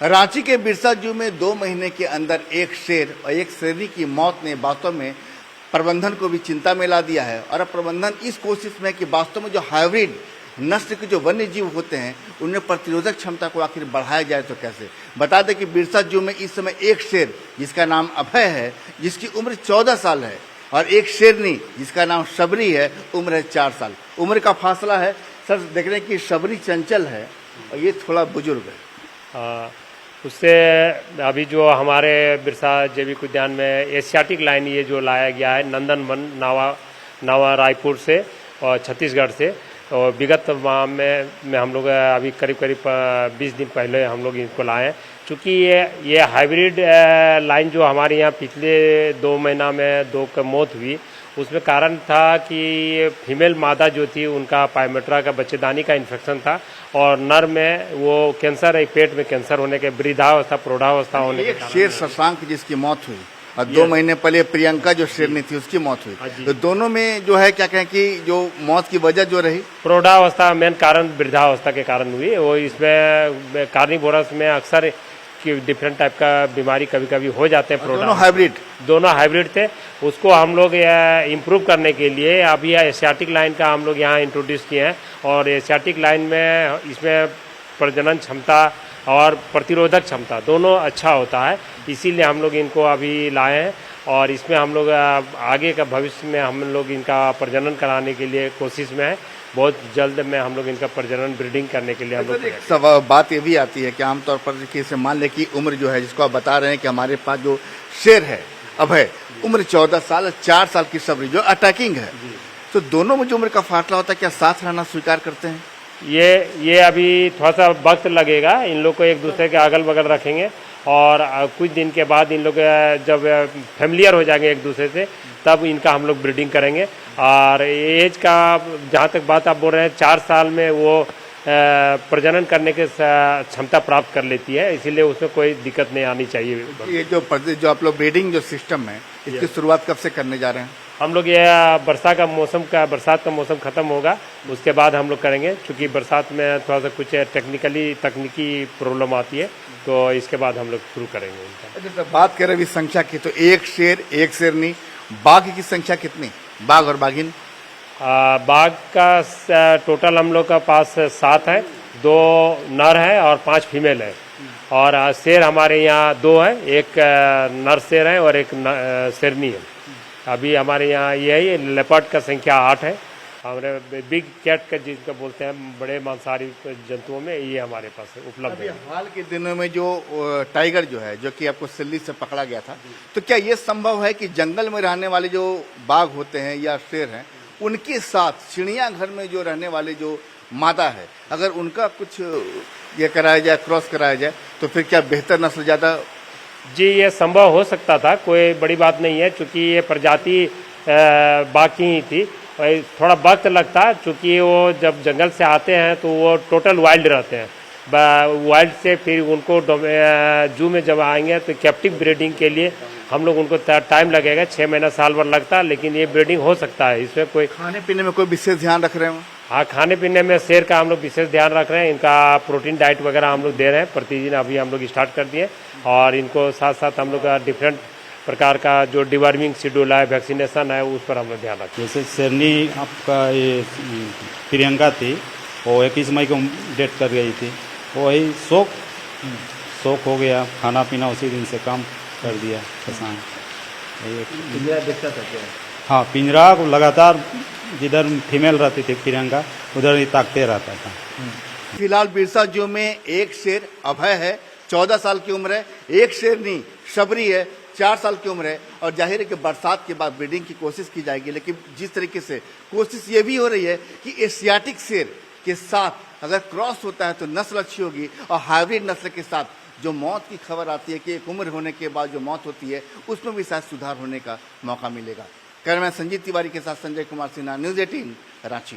रांची के बिरसा जू में 2 महीने के अंदर एक शेर और एक शेरनी की मौत ने वास्तव में प्रबंधन को भी चिंता में ला दिया है। और अब प्रबंधन इस कोशिश में है कि वास्तव में जो हाइब्रिड नस्ल के जो वन्य जीव होते हैं उनमें प्रतिरोधक क्षमता को आखिर बढ़ाया जाए तो कैसे। बता दें कि बिरसा जू में इस समय एक शेर जिसका नाम अभय है, जिसकी उम्र 14 साल है, और एक शेरनी जिसका नाम शबरी है, उम्र है 4 साल। उम्र का फासला है सर, देख रहे हैं कि शबरी चंचल है और ये थोड़ा बुजुर्ग है। उससे अभी जो हमारे बिरसा जैविक उद्यान में एशियाटिक लाइन ये जो लाया गया है नंदनवन नावा रायपुर से और छत्तीसगढ़ से, और विगत माह में हम लोग अभी करीब 20 दिन पहले हम लोग इनको लाए हैं। चूँकि ये हाइब्रिड लाइन जो हमारे यहाँ पिछले 2 महीना में 2 की मौत हुई, उसमें कारण था कि फीमेल मादा जो थी उनका पायमेट्रा का बच्चेदानी का इन्फेक्शन था, और नर में वो कैंसर है, पेट में कैंसर होने के वृद्धावस्था प्रौढ़ावस्था होने के कारण। शेर शशांक जिसकी मौत हुई और 2 महीने पहले प्रियंका जो शेरनी थी उसकी मौत हुई, तो दोनों में जो है क्या कहें कि जो मौत की वजह जो रही प्रौढ़ावस्था मेन कारण वृद्धावस्था के कारण हुई। वो इसमें कार्निवोरस में अक्सर कि डिफरेंट टाइप का बीमारी कभी कभी हो जाते हैं। दोनों हाइब्रिड थे। उसको हम लोग इम्प्रूव करने के लिए अभी एशियाटिक लाइन का हम लोग यहाँ इंट्रोड्यूस किए हैं, और एशियाटिक लाइन में इसमें प्रजनन क्षमता और प्रतिरोधक क्षमता दोनों अच्छा होता है, इसीलिए हम लोग इनको अभी लाए हैं। और इसमें हम लोग आगे का भविष्य में हम लोग इनका प्रजनन कराने के लिए कोशिश में है। बहुत जल्द में हम लोग इनका प्रजनन ब्रीडिंग करने के लिए हम लोग। एक बात ये भी आती है कि आमतौर पर जैसे मान लें कि उम्र जो है जिसको आप बता रहे हैं कि हमारे पास जो शेर है अभय, उम्र 14 साल, 4 साल की शबरी जो अटैकिंग है, तो दोनों में जो उम्र का फासला होता है, क्या साथ रहना स्वीकार करते हैं? ये अभी थोड़ा सा वक्त लगेगा। इन लोग को एक दूसरे के अगल बगल रखेंगे और कुछ दिन के बाद इन लोग जब फैमिलियर हो जाएंगे एक दूसरे से, तब इनका हम लोग ब्रीडिंग करेंगे। और एज का जहाँ तक बात आप बोल रहे हैं, 4 साल में वो प्रजनन करने की क्षमता प्राप्त कर लेती है, इसीलिए उसमें कोई दिक्कत नहीं आनी चाहिए। ये जो आप लोग ब्रीडिंग जो सिस्टम है इसकी शुरुआत कब से करने जा रहे हैं? हम लोग ये बरसात का मौसम खत्म होगा उसके बाद हम लोग करेंगे, क्योंकि बरसात में थोड़ा सा कुछ तकनीकी प्रॉब्लम आती है, तो इसके बाद हम लोग शुरू करेंगे। तो बात करें अभी संख्या की, तो एक शेर एक शेरनी, बाघ की संख्या कितनी, बाघ और बाघिन? बाघ का टोटल हम लोग का पास 7 है, 2 नर है और 5 फीमेल है। और शेर हमारे यहाँ 2 है, एक नर शेर है और एक शेरनी है। अभी हमारे यहाँ ये लेपर्ड का संख्या 8 है। हमारे बिग कैट का जिसका बोलते हैं बड़े मांसाहारी जंतुओं में ये हमारे पास उपलब्ध है। हाल के दिनों में जो टाइगर जो है, जो कि आपको सिल्ली से पकड़ा गया था, तो क्या ये संभव है कि जंगल में रहने वाले जो बाघ होते हैं या शेर हैं, उनके साथ चिड़ियाघर में जो रहने वाले जो मादा है, अगर उनका कुछ ये कराया जाए, क्रॉस कराया जाए, तो फिर क्या बेहतर नस्ल ज़्यादा? जी, ये संभव हो सकता था, कोई बड़ी बात नहीं है, क्योंकि ये प्रजाति बाघ की ही थी। थोड़ा वक्त लगता, क्योंकि वो जब जंगल से आते हैं तो वो टोटल वाइल्ड रहते हैं। वाइल्ड से फिर उनको जू में जब आएंगे तो कैप्टिव ब्रीडिंग के लिए हम लोग उनको टाइम लगेगा, 6 महीना साल भर लगता है, लेकिन ये ब्रीडिंग हो सकता है। इसमें कोई खाने पीने में कोई विशेष ध्यान रख रहे हैं? हाँ, खाने पीने में शेर का हम लोग विशेष ध्यान रख रहे हैं। इनका प्रोटीन डाइट वगैरह हम लोग दे रहे हैं प्रतिदिन, अभी हम लोग स्टार्ट कर दिए। और इनको साथ साथ हम लोग डिफरेंट प्रकार का जो डिवर्मिंग शेड्यूल है, वैक्सीनेशन है, उस पर हम लोग ध्यान रखें। जैसे शेरनी आपका ये प्रियंका थी, वो 21 मई को डेथ कर गई थी। वही शौक हो गया, खाना पीना उसी दिन से कम कर दिया किसान। पिंजरा देखता था क्या? हाँ, पिंजरा को लगातार जिधर फीमेल रहती थी प्रियंका उधर ही ताकते रहता था। फिलहाल बिरसा जू में एक शेर अभय है, 14 साल की उम्र है, एक शेरनी शबरी है, 4 साल की उम्र है। और जाहिर है कि बरसात के बाद ब्रीडिंग की कोशिश की जाएगी, लेकिन जिस तरीके से कोशिश ये भी हो रही है कि एशियाटिक शेर के साथ अगर क्रॉस होता है तो नस्ल अच्छी होगी, और हाइब्रिड नस्ल के साथ जो मौत की खबर आती है कि एक उम्र होने के बाद जो मौत होती है उसमें भी शायद सुधार होने का मौका मिलेगा। कैमरामैन संजीव तिवारी के साथ संजय कुमार सिन्हा, न्यूज़ 18 रांची।